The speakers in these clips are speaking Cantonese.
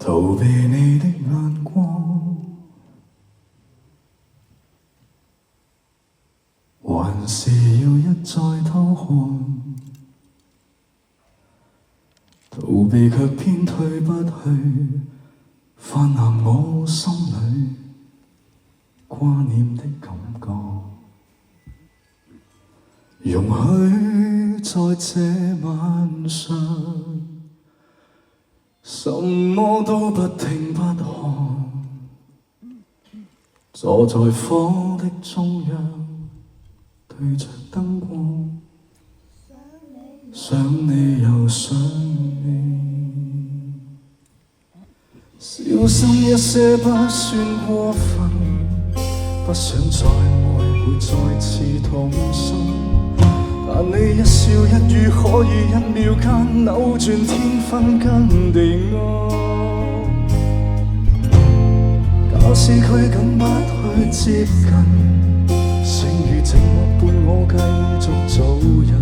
逃避你的眼光，還是要一再偷看，逃避卻偏退不去，泛濫我心裏掛念的感覺。容許在這晚上，什麼都不聽不看，坐在火的中央，對着燈光，想你又想你，小心一些不算過分，不想在愛會再次痛心。但你一笑一語可以一秒間扭轉天昏跟地暗。假使拘謹不去接近，剩餘寂寞伴我繼續做人，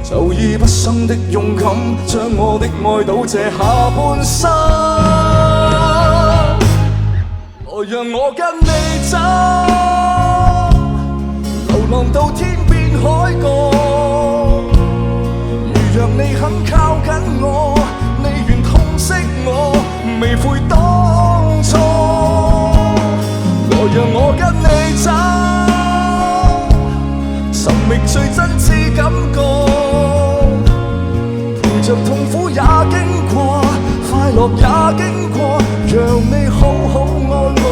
就以畢生的勇敢將我的愛賭這下半生。來讓我跟你走，流浪到天邊海角，如若你肯靠緊我，你願痛惜我，未悔當初。來讓我跟你走，尋覓最真摯感覺，陪着痛苦也經過，快樂也經過，讓你好好愛我。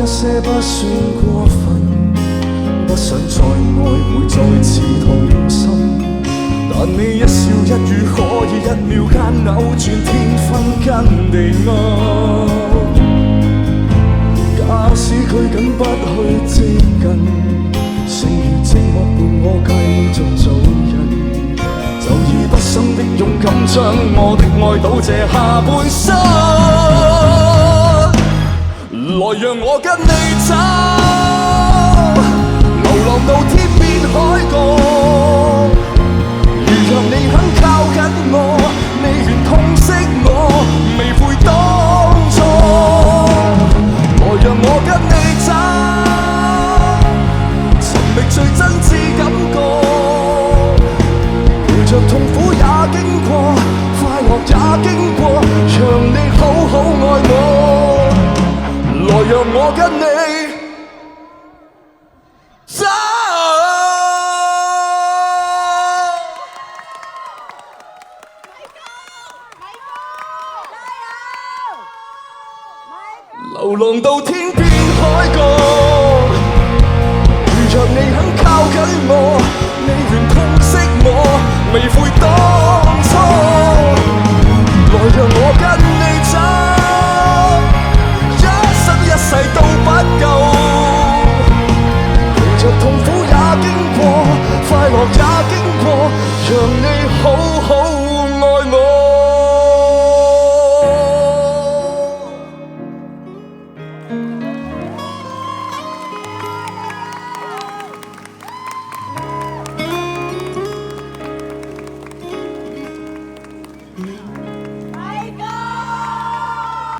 一些不算過分，不想再愛會再次痛心，但你一笑一語可以一秒間扭轉天昏跟地暗。假使拘謹不去接近，剩餘寂寞伴我繼續做人，就以畢生的勇敢將我的愛賭這下半生。來讓我跟你走，流浪到天邊海角，如若你肯靠緊我，你願痛惜我，未悔當初。來讓我跟你走，尋覓最真摯感覺，陪着痛苦也經過，快樂也經過，讓你好好愛我。來讓我跟你走，流浪到天邊海角，如若你肯靠緊我，你願痛惜我，未悔當初。來讓我跟你走，一世都不夠，陪着痛苦也經過，快樂也經過，讓你好好愛我。